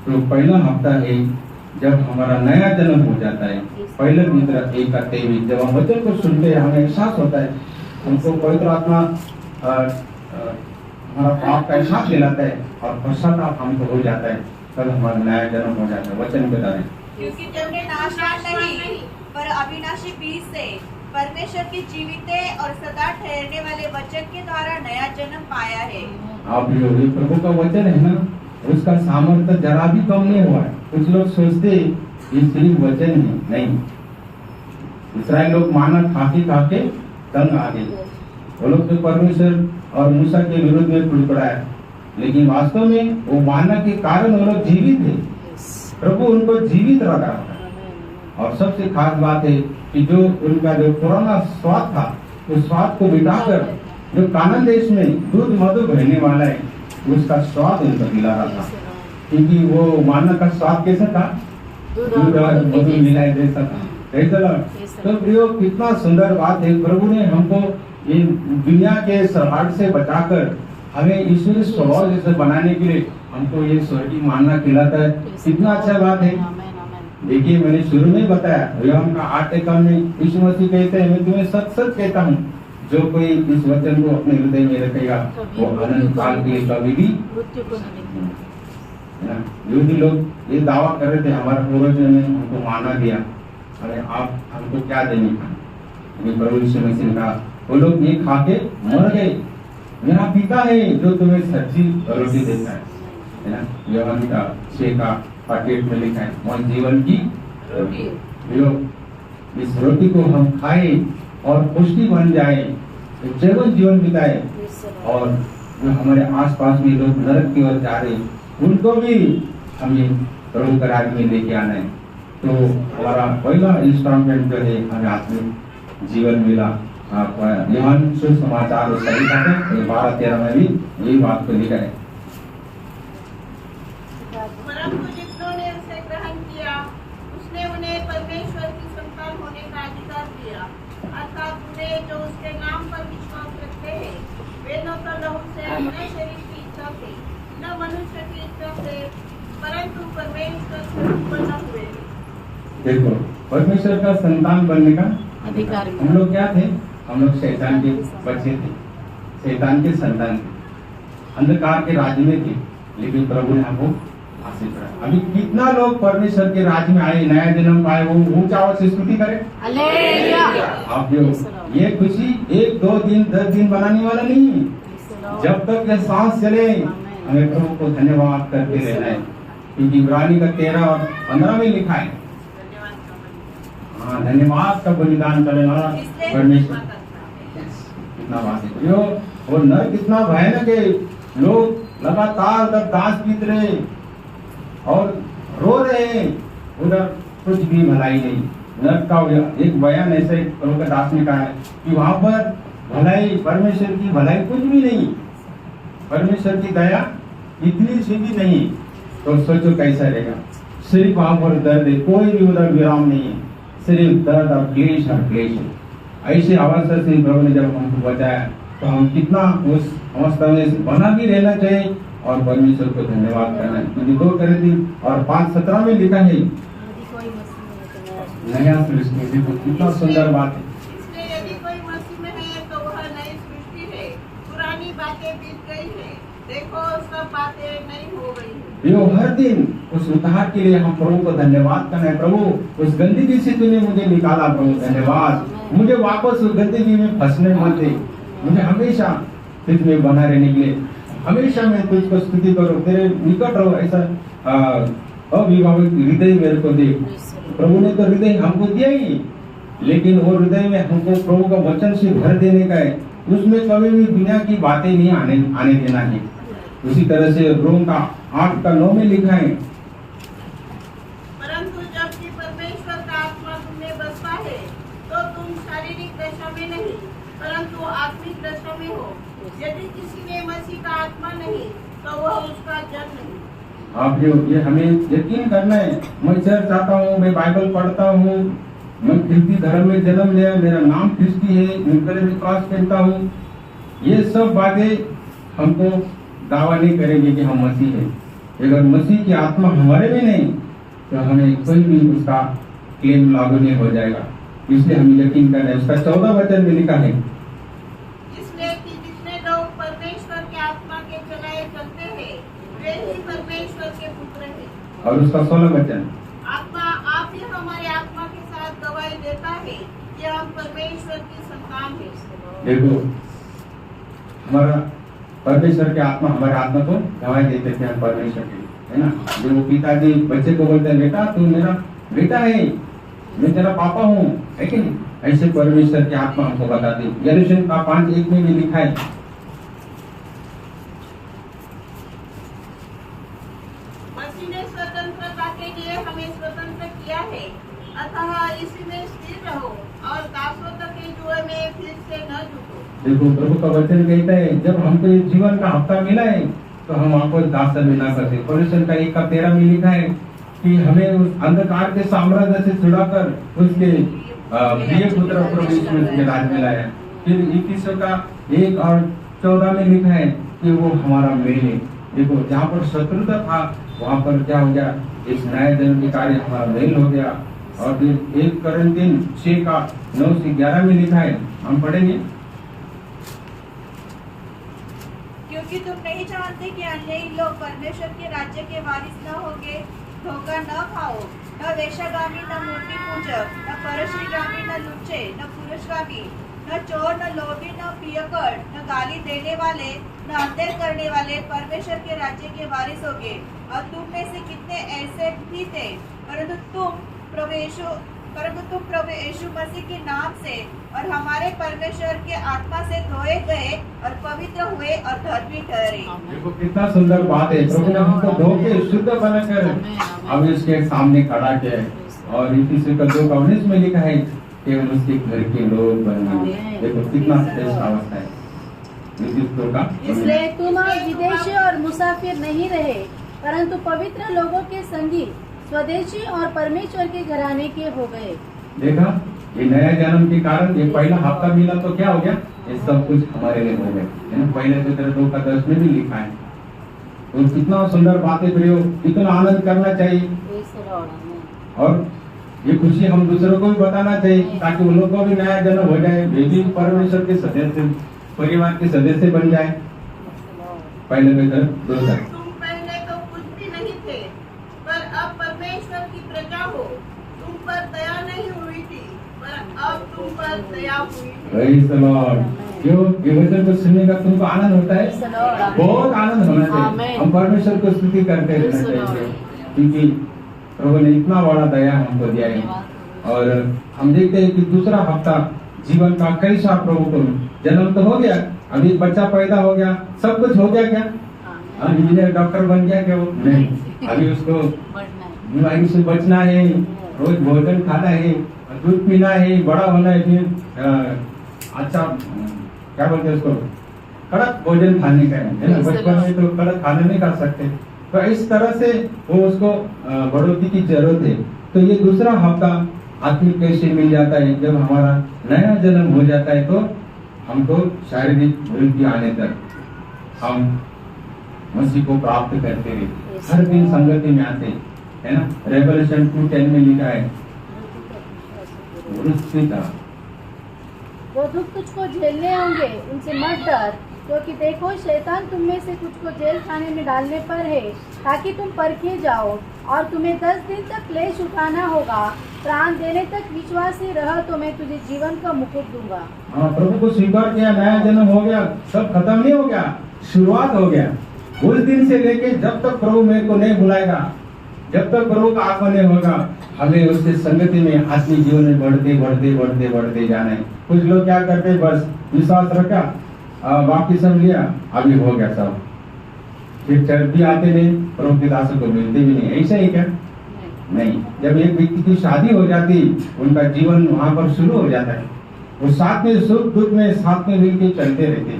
तो पहला हफ्ता है जब हमारा नया जन्म हो जाता है, पहले मित्र 1:23, जब हम वचन को सुनते हैं हमें एहसास होता है, हमको पवित्र आत्मा हमारा पाप का एहसास दिलाता है और पश्चाताप हमको हो जाता है, तब हमारा नया जन्म हो जाता है। वचन बता रहे, क्योंकि तुमने नाशवान नहीं पर अविनाशी बीज से परमेश्वर की जीवित और सदा ठहरने वाले वचन के द्वारा नया जन्म पाया है। आप ये प्रभु का वचन है ना, उसका सामर्थ्य जरा भी कम नहीं हुआ है। कुछ लोग सोचते ये सिर्फ वचन है, नहीं। इस्राएल लोग माना खाके तंग आ गए, वो लोग तो परमेश्वर और मूसा के विरोध में कुड़कुड़ाया, लेकिन वास्तव में वो मानना के कारण वो लोग जीवित है। प्रभु उनको जीवित रखा है। और सबसे खास बात है कि जो उनका जो पुराना स्वाद था उस स्वाद को मिटाकर जो कानान देश में दूध मधु बहने वाला है उसका स्वाद उनको दिला रहा था, क्योंकि वो मानना का स्वाद कैसा था, दूध और मधु मिलाए जैसा था। तो प्रियो कितना सुंदर बात है, प्रभु ने हमको ये दुनिया के सराहट से बचाकर हमें ईश्वरीय स्वभाव जैसे बनाने के लिए हमको ये स्वर्गीय मानना खिलाता है। कितना अच्छा बात है। देखिए मैंने शुरू में बताया योहान का 8 में यीशु मसीह कहते हैं, मैं तुम्हें सच सच कहता हूँ, जो कोई इस वचन को अपने हृदय में रखेगा वो अनंत काल के लिए कभी भी यहूदी लोग ये दावा कर रहे थे हमारे पूर्वजों ने हमको माना दिया, अरे आप हमको क्या देने का। प्रभु यीशु मसीह ने कहा वो लोग ये खा के मर गए, मेरा पिता है जो तुम्हें सच्ची रोटी देता है ना। योहान का 6:8 में लिखा है और जीवन की रोटी। इस रोटी को हम खाए और पुष्टि बन जाए, जीवन बिताए, और जो हमारे आसपास में लोग नरक की ओर जा रहे उनको भी हमें प्रभु के राज्य में लेके आना है। तो हमारा पहला इंस्टॉलमेंट जो है हमें आत्मिक जीवन मिला। योहान सुसमाचार 12:13 में भी यही बात को लिखा है। परंतु जितनों ने उसे ग्रहण किया उसने उन्हें परमेश्वर की संतान होने का अधिकार दिया, अर्थात उन्हें जो उसके नाम पर विश्वास रखते हैं, वे न तो लहू से न शरीर की इच्छा से न मनुष्य की इच्छा से परंतु परमेश्वर से उत्पन्न हुए। देखो परमेश्वर का संतान बनने का अधिकार हम लोग क्या थे, हम लोग शैतान के बच्चे थे, शैतान के संतान थे, अंधकार के राज्य में थे, लेकिन प्रभु ने हमको हासिल करा। अभी कितना लोग परमेश्वर के राज्य में आए, नया जन्म पाए, वो ऊंचा आवाज से स्तुति करे। आप जो ये खुशी 1, 2 दिन 10 दिन बनाने वाला नहीं है, जब तक ये सांस चले हमें प्रभु को धन्यवाद करते रहना है, क्योंकि इब्रानी का 13 और 15 में लिखा है धन्यवाद का बलिदान करने वाला परमेश्वर। कितना बात है यो, वो नरक कितना भयानक है, लोग लगातार तक दास पीत रहे और रो रहे हैं, उधर कुछ भी भलाई नहीं। नरक का एक बयान ऐसे प्रभु के दास ने कहा है कि वहां पर भलाई, परमेश्वर की भलाई कुछ भी नहीं, परमेश्वर की दया इतनी सी भी नहीं। तो सोचो कैसा रहेगा, सिर्फ वहां पर दर्द है, कोई भी उधर विराम नहीं है, सिर्फ दर्द और क्लेश और क्लेश है। ऐसे अवस्था से प्रभु ने जब हमको बचाया तो हम कितना उस अवस्था में बना भी रहना चाहिए और परमेश्वर को धन्यवाद करना है। क्योंकि 2 कोरिन्थियों और 5:17 में लिखा है नया सृष्टि। देखो कितना सुंदर बात है। इसलिए यदि कोई मसीह में है तो वह नई सृष्टि है, पुरानी बातें बीत गई है, देखो सब बातें नई हो गई है। यो हर दिन उस उद्धार के लिए हम प्रभु को धन्यवाद करना है। प्रभु उस गंदगी से तूने मुझे निकाला, प्रभु धन्यवाद, मुझे वापस उस गंदगी में फंसने मत दे, मुझे हमेशा तुझ में बना रहने के लिए हमेशा मैं तुझको स्तुति करूं, तेरे निकट रहो, ऐसा अविवाहित हृदय मेरे को दे। प्रभु ने तो हृदय हमको दिया ही, लेकिन वो हृदय में हमको प्रभु का वचन से भर देने का है, उसमें कभी भी दुनिया की बातें नहीं आने देना है। उसी तरह से रोम का 8:9 में लिखा है परंतु जबकि परमेश्वर का आत्मा तुम में बसता है तो तुम शारीरिक दशा में नहीं परंतु आत्मिक दशा में हो। यदि किसी में मसीह का आत्मा नहीं तो वह उसका जन नहीं। आप जो ये हमें यकीन करना है, मैं चर्च आता हूँ, मैं बाइबल पढ़ता हूँ, मैं ख्रिस्ती धर्म में जन्म लिया, मेरा नाम ख्रिस्ती है, मैं गले में क्रॉस पहनता हूँ, ये सब बातें हमको दावा नहीं करेंगे कि हम मसीह हैं। अगर मसीह की आत्मा हमारे में नहीं तो हमें कोई भी उसका क्लेम लागू नहीं हो जाएगा। इसलिए हमें यकीन करना है। उसका 14 वचन में लिखा है इसलिए कि जितने लोग परमेश्वर के आत्मा के चलाए चलते हैं वे ही परमेश्वर के पुत्र हैं। और उसका 16 वचन आत्मा आप ही हमारे आत्मा के साथ गवाही देता है कि हम परमेश्वर की संतान हैं। देखो हमारा परमेश्वर के आत्मा हमारे आत्मा को गवाही देते थे हम परमेश्वर के, है ना। जो पिताजी बच्चे को बोलते हैं बेटा तू मेरा बेटा है, मैं तेरा पापा हूँ, है कि नहीं, ऐसे परमेश्वर की आत्मा हमको बताती है। यरूशलेम का 5:1 में भी लिखा है मसीह ने स्वतंत्रता के लिए हमें स्वतंत्र किया है, अतः इसी में स्थिर रहो और दासों तक के जुए में फिर से न जुटो। देखो प्रभु का वचन कहता है जब हमको ये जीवन का हफ्ता मिला है तो हम आपको दास में ना करते। पॉल्यूशन का 1:13 में लिखा है कि हमें उस अंधकार के साम्राज्य से छुड़ाकर उसके प्रिय पुत्र प्रभु यीशु मसीह के राज में लाया। फिर 21 का 1:14 में लिखा है कि वो हमारा मेल है। देखो जहाँ पर शत्रुता था वहाँ पर क्या हो गया, इस नए जन्म के कार्य हमारा मेल हो गया। और फिर 1 कोरिन्थियन 6:9-11 में लिखा है, हम पढ़ेंगे। क्योंकि तुम नहीं जानते कि अन्यायी लोग परमेश्वर के राज्य के वारिस न होंगे। धोखा न खाओ, न वेश्यागामी, न मूर्ति पूजक, न परश्रीगामी, न लुच्चे, न पुरुषगामी, न चोर, न लोभी, न पियकर, न गाली देने वाले, न अंधेर करने वाले परमेश्वर के राज्य के वारिस होंगे। और तुम में से कितने ऐसे भी थे, परंतु तुम प्रभु यीशु मसीह के नाम से और हमारे परमेश्वर के आत्मा से धोए गए और पवित्र हुए और धर्मी ठहरे। देखो कितना सुंदर बात है। प्रभु ने हमको धो के शुद्ध बनाकर अब इसके सामने खड़ा किया है। और इसी का 2:19 में लिखा है कि हम उसके घर के लोग बन गए। देखो कितना श्रेष्ठ अवस्था है। इसलिए तुम विदेशी और मुसाफिर नहीं रहे, परंतु पवित्र लोगों के संगी, स्वदेशी और परमेश्वर के घराने के हो गए। देखा, ये नया जन्म के कारण ये पहला हफ्ता मिला तो क्या हो गया, ये सब कुछ हमारे लिए हो गया। पहले तो 2:10 में भी लिखा है। तो कितना सुंदर बात है प्रियो, कितना आनंद करना चाहिए। और ये खुशी हम दूसरों को भी बताना चाहिए ताकि उन लोगों को भी नया जन्म हो जाए, वे भी परमेश्वर के सदस्य, परिवार के सदस्य बन जाए। पहले में तुम पहले तो कुछ भी नहीं थे, पर अब परमेश्वर की प्रजा हो। तुम पर दया नहीं हुई थी, पर अब तुम पर दया हुई है। Praise the Lord। क्यों ये वचन को सुनने का तुमको आनंद होता है? बहुत आनंद होना चाहिए। हम परमेश्वर को स्तुति करते रहना चाहिए क्योंकि प्रभु ने इतना बड़ा दया हमको दिया है। और हम देखते हैं कि दूसरा हफ्ता जीवन का कैसा प्रभु को जन्म तो हो गया, अभी बच्चा पैदा हो गया, सब कुछ हो गया क्या? इंजीनियर डॉक्टर बन गया क्या? वो नहीं, अभी उसको बीमारी से बचना है, रोज भोजन खाना है, दूध पीना है, बड़ा होना है, फिर अच्छा क्या बोलते हैं उसको, कड़क भोजन खाने का है ना। बचपन में तो कड़क खाना नहीं खा सकते, तो इस तरह से वो उसको बढ़ोतरी की जरूरत है। तो ये दूसरा हफ्ता आत्मिक कैसे मिल जाता है, जब हमारा नया जन्म हो जाता है तो हमको शारीरिक वृद्धि आने तक हम मसीह को प्राप्त करते रहे, हर दिन संगति में आते है ना। रेवल्यूशन 2:10 में लिखा है, वो दुख तुझको झेलने होंगे, उनसे मत डर, क्योंकि देखो शैतान तुम में से कुछ को जेल खाने में डालने पर है, ताकि तुम परखे जाओ। और तुम्हें 10 दिन तक क्लेश उठाना होगा। प्राण देने तक विश्वासी रह तो मैं तुझे जीवन का मुकुट दूंगा। हाँ, प्रभु को स्वीकार किया, नया जन्म हो गया, सब खत्म नहीं हो गया, शुरुआत हो गया। उस दिन से लेके जब तक प्रभु मेरे को नहीं बुलाएगा, जब तक प्रभु का आगमन नहीं होगा, हमें उससे संगति में आत्मिक जीवन में बढ़ते बढ़ते बढ़ते बढ़ते जाना है। कुछ लोग क्या करते, बस विश्वास रखा, बाकी सब लिया, अभी हो गया सब, फिर चर्च भी आते नहीं, प्रभु के दासों को मिलते भी नहीं। ऐसा ही क्या? नहीं। जब एक व्यक्ति की शादी हो जाती, उनका जीवन वहाँ पर शुरू हो जाता है। वो साथ में सुख दुख में साथ में मिलकर चलते रहते,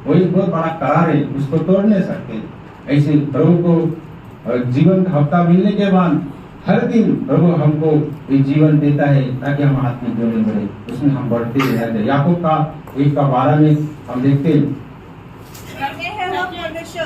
वही बहुत बड़ा करार है, उसको तोड़ नहीं सकते। ऐसे प्रभु को जीवन का हफ्ता मिलने के बाद हर दिन प्रभु हमको ये जीवन देता है ताकि हम आत्मिक जीवन में बढ़े, उसमें हम बढ़ते रहते हैं। याकूब का 1:12 में हम देखते हैं, वो मनुष्य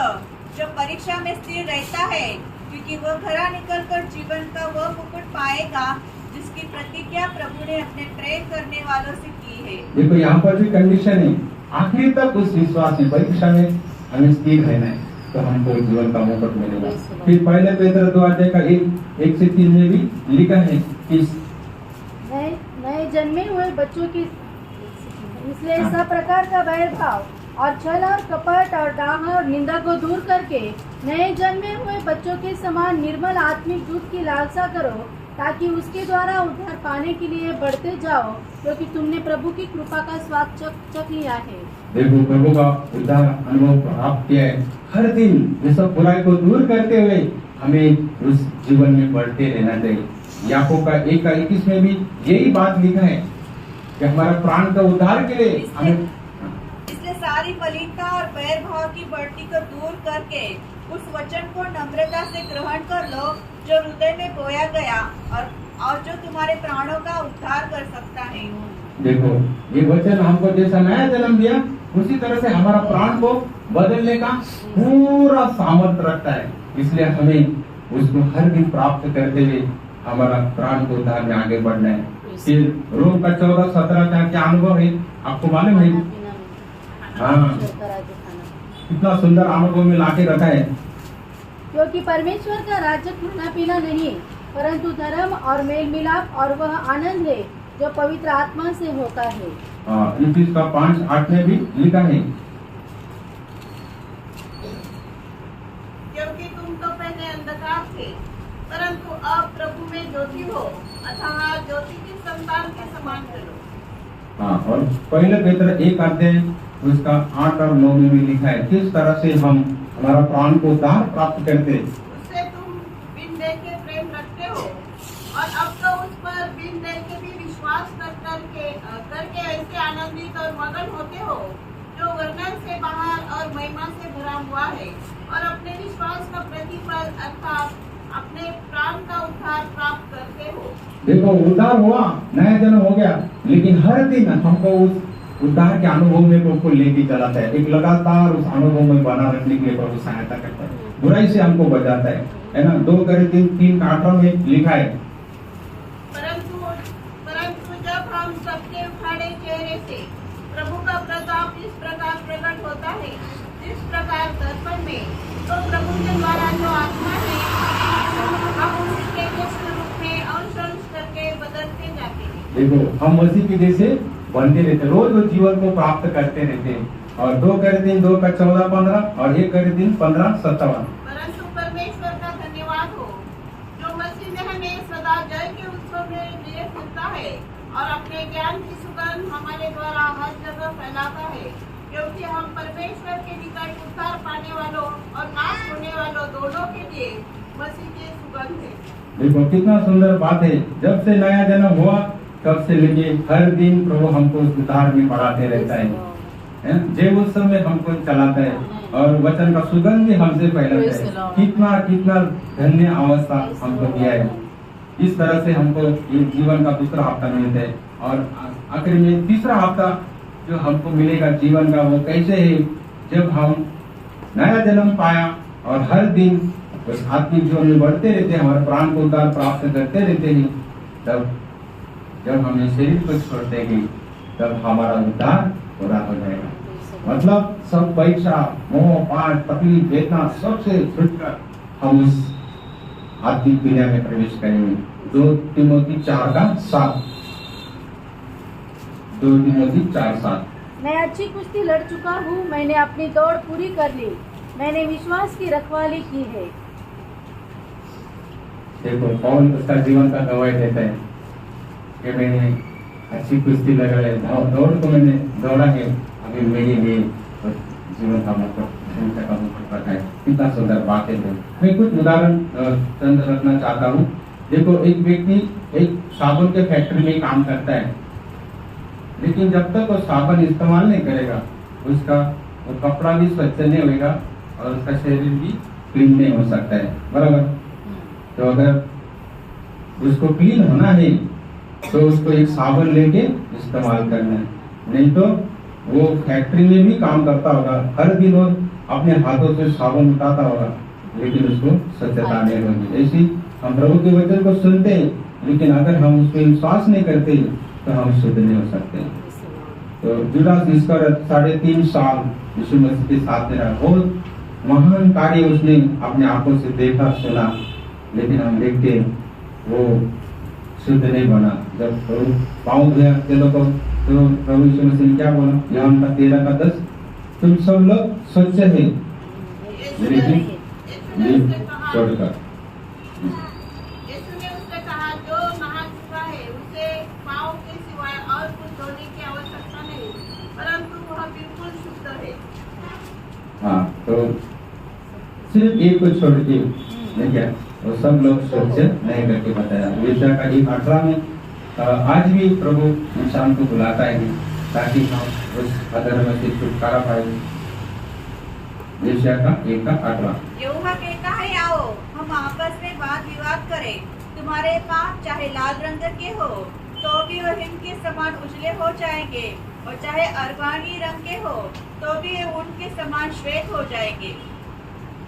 जो परीक्षा में स्थिर रहता है, क्योंकि वो घरा निकलकर जीवन का वो मुकुट पाएगा जिसकी प्रतिज्ञा प्रभु ने अपने प्रेम करने वालों से की है। देखो यहाँ पर भी कंडीशन है, आखिर तक उस विश्वास में परीक्षा में हमें स्थिर रहना है तो हमको जीवन का मुकुट मिलेगा। फिर पहले पेत्र 2:1-3 में भी लिखा है कि नए जन्मे हुए बच्चों की, इसलिए सब प्रकार का भेदभाव और छल और कपट और डाह और निंदा को दूर करके नए जन्मे हुए बच्चों के समान निर्मल आत्मिक दूध की लालसा करो, ताकि उसके द्वारा उद्धार पाने के लिए बढ़ते जाओ, क्योंकि तुमने प्रभु की कृपा का स्वाद चख लिया है। देखो प्रभु का उद्धार अनुभव प्राप्त किया है। हर दिन ये सब बुराई को दूर करते हुए हमें उस जीवन में बढ़ते रहना चाहिए। याकूब का 1:21 में भी यही बात लिखा है कि हमारा प्राण का उद्धार के लिए हमें इसलिए सारी मलिनता और बैर भाव की बढ़ती को दूर करके उस वचन को नम्रता से ग्रहण कर लो जो हृदय में बोया गया और जो तुम्हारे प्राणों का उद्धार कर सकता है। देखो, ये वचन हमको जैसा नया जन्म दिया उसी तरह से हमारा प्राण को बदलने का पूरा सामर्थ्य रखता है। इसलिए हमें उसको हर दिन प्राप्त करते हुए हमारा प्राण को उद्धार में आगे बढ़ना है। फिर रोम का 14-17 का क्या अनुभव है आपको मालूम है? हाँ, कितना सुंदर अनुभव में लाके रखा है। क्योंकि परमेश्वर का राज्य खाना पीना नहीं, परंतु धर्म और मेल मिलाप और वह आनंद है जो पवित्र आत्मा से होता है। इफिस का 5:8 में भी लिखा है, क्योंकि तुम तो पहले अंधकार थे, परंतु अब प्रभु में ज्योति हो, अतः ज्योति की संतान के समान करो। हाँ, और पहले पेत्र 1 उसका 8 और 9 में भी लिखा है किस तरह से हम हमारा प्राण को उद्धार प्राप्त करते। उससे तुम बिन देखे प्रेम रखते हो और अब तो उस पर बिन देखे भी विश्वास करके ऐसे आनंदित और मगन होते हो जो वर्णन से बाहर और महिमा से भरा हुआ है, और अपने विश्वास का प्रतिफल अर्थात अपने प्राण का उद्धार प्राप्त करते हो। देखो, उद्धार हुआ, नया जन्म हो गया, लेकिन हर दिन हमको उस उद्धार के अनुभव में प्रभु लेके चलाता है। एक लगातार उस अनुभव में बना रखने के लिए प्रभु सहायता करता है, बुराई से हमको बचाता है ना। 2 कोरिन्थियों 3:18 में लिखा है, परंतु जब हम सबके उठाड़े चेहरे से प्रभु का प्रताप इस प्रकार प्रकट होता है जिस प्रकार दर्पण में, तो प्रभु के द्वारा जो आत्मा है हम उसके रूप में अंश करके बदलते जाते हैं। देखो, हम मसीह के जैसे बनते रहते, रोज वो जीवन को प्राप्त करते रहते हैं। और 2 Koरिन्थियों 2 का 14-15 और 1 Koरिन्थियों 15-17। परंतु परमेश्वर का धन्यवाद हो जो मसीह में हमें सदा जय के उत्सव में लिए फिरता है और अपने ज्ञान की सुगंध हमारे द्वारा हर जगह फैलाता है, क्योंकि हम परमेश्वर के निकट उद्धार पाने वालों और नाश होने वालों दोनों के लिए मसीह की सुगंध है। देखो, कितना सुंदर बात है। जब से नया जन्म हुआ तब से लेके हर दिन प्रभु हमको उद्धार में बढ़ाते रहता है। जय उत्सव में हमको चलाता है और वचन का सुगंध भी हमसे फैलाता है। कितना धन्य अवस्था हमको दिया है। इस तरह से हमको ये जीवन का दूसरा हफ्ता मिलता है, और आखिर में तीसरा हफ्ता जो हमको मिलेगा जीवन का, वो कैसे है? जब हम नया जन्म पाया और हर दिन उस आत्मिक जीवन में बढ़ते रहते हैं, हमारे प्राण को उद्धार प्राप्त करते रहते हैं, तब जब हम इस शरीर को छोड़ते हैं तब हमारा उद्धार पूरा हो जाएगा। मतलब सब परीक्षा, मोह, पाप, तकलीफ, वेदना सबसे छूटकर हम उस आत्मिक क्रिया में प्रवेश करेंगे। 2 तिमोथी 4:7। 2 तिमोथी 4:7। मैं अच्छी कुश्ती लड़ चुका हूँ, मैंने अपनी दौड़ पूरी कर ली, मैंने विश्वास की रखवाली की है। देखो, पौल उसका जीवन का गवाही देता है कि मैंने अच्छी कुश्ती लगा है, दौड़ को मैंने दौड़ा है, अभी मेरे लिए जीवन का मतलब पता है। कितना सुंदर बात है। मैं कुछ उदाहरण चंद रखना चाहता हूँ। देखो, एक व्यक्ति एक साबुन के फैक्ट्री में काम करता है, लेकिन जब तक वो साबुन इस्तेमाल नहीं करेगा उसका वो कपड़ा भी स्वच्छ नहीं होगा और उसका शरीर भी क्लीन नहीं हो सकता है, बराबर। तो अगर उसको क्लीन होना है तो उसको एक साबुन लेके इस्तेमाल करना है, नहीं तो वो फैक्ट्री में भी काम करता होगा, हर दिन वो अपने हाथों से साबुन उठाता होगा, लेकिन उसको स्वच्छता नहीं होगी। ऐसी हम प्रभु के वचन को सुनते हैं, लेकिन अगर हम उस पर विश्वास नहीं करते तो हम शुद्ध नहीं हो सकते। तो जुडास इस्करियोत 3.5 साल यीशु मसीह के साथ रहा, बहुत महान कार्य उसने अपने आंखों से देखा सुना, लेकिन हम देखते वो शुद्ध नहीं बना। जब प्रभु पाँव धोया चलो को, तो प्रभु यीशु मसीह ने क्या बोला? यूहन्ना 13:10, तुम सब लोग स्वच्छ है मेरे छोड़कर। यीशु ने उससे कहा, जो नहा चुका है उसे पाँव के सिवाय और कुछ धोने की आवश्यकता नहीं, परंतु वह बिल्कुल शुद्ध है। हाँ, तो सिर्फ एक को छोड़ के नहीं क्या वो सब लोग स्वच्छ नहीं करके बताया। वेश्या का 1:18 में आज भी प्रभु इंसान को बुलाता है ताकि हम उस अधर्म से छुटकारा पाए। यशायाह का 1:8। यहोवा कहता है, आओ हम आपस में वाद विवाद करें। तुम्हारे पाप चाहे लाल रंग के हो तो भी वह हिम के समान उजले हो जाएंगे, और चाहे अरवानी रंग के हो तो भी वे ऊन के समान श्वेत हो जाएंगे।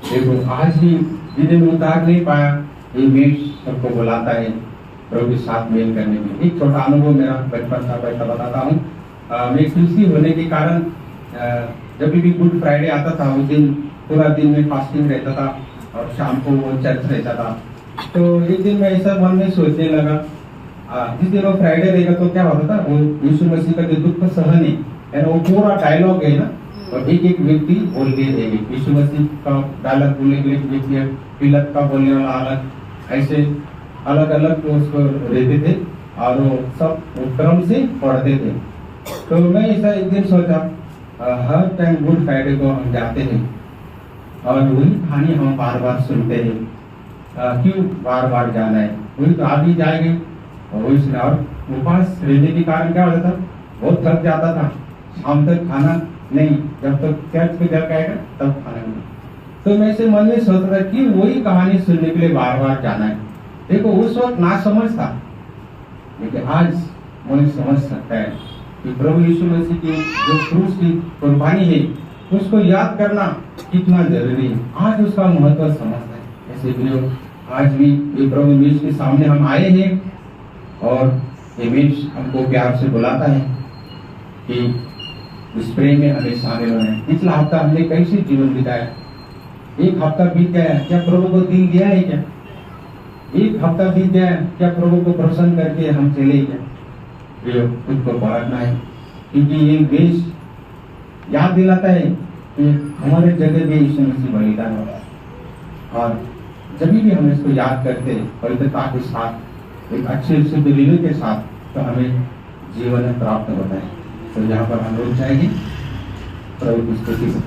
देखो आज भी जिन्हें उतार नहीं पाया, ये मेष सबको बुलाता है प्रभु के साथ मेल करने में। एक छोटा अनुभव मेरा बचपन का वैसा बताता हूँ। मैं कृषि होने के कारण जब भी गुड फ्राइडे आता था उस दिन पूरा दिन में फास्टिंग रहता था और शाम को वो चर्च रहता था। तो एक दिन मैं ऐसा मन में सोचने लगा, जिस दिन वो फ्राइडे रहेगा तो क्या होता था, वो यीशु मसीह का जो दुख सहन है वो पूरा डायलॉग है ना, और एक एक व्यक्ति बोलते रहेंगे। यीशु मसीह का डायलॉग बोलने के लिए व्यक्ति, पिलत का बोलने वाला अलग, ऐसे अलग अलग उसको रहते थे और वो सब क्रम से पढ़ते थे। तो मैं ऐसा एक दिन सोचा, हर टाइम गुड फ्राइडे को हम जाते हैं और वही कहानी हम बार बार सुनते हैं, क्यों बार बार जाना है? वही तो आप ही जाएंगे और वही सुना। और उपवास रहने के कारण क्या होता था, बहुत थक जाता था, शाम तक खाना नहीं, जब तक चर्च पे जाकर आएगा तब खाना नहीं। तो मैं ऐसे मन में सोचता था कि वही कहानी सुनने के लिए बार बार जाना है। देखो उस वक्त ना समझ था, लेकिन आज मुझे समझ सकता है कि प्रभु यीशु मसीह की जो क्रूस की कुर्बानी है उसको याद करना कितना जरूरी है। आज उसका महत्व समझता है। ऐसे भी आज भी ये प्रभु मेष के सामने हम आए हैं और ये मेष हमको प्यार से बुलाता है कि इस प्रेम में हमें शामिल होना है। पिछला हफ्ता हमने कैसे जीवन बिताया, एक हफ्ता बीत गया, क्या प्रभु को दिल दिया है? क्या एक हफ्ता बीत गया, क्या प्रभु को प्रसन्न करके हम चले क्या? खुद को परखना है, क्योंकि ये देश याद दिलाता है कि हमारे जगह में यीशु मसीह बलिदान हो रहा है। और जब भी हम इसको याद करते हैं पवित्रता के साथ, एक अच्छे शुद्ध हृदय के साथ, तो हमें जीवन प्राप्त होता है। तो यहाँ पर हम लोग जाएंगे प्रभु की स्तुति को।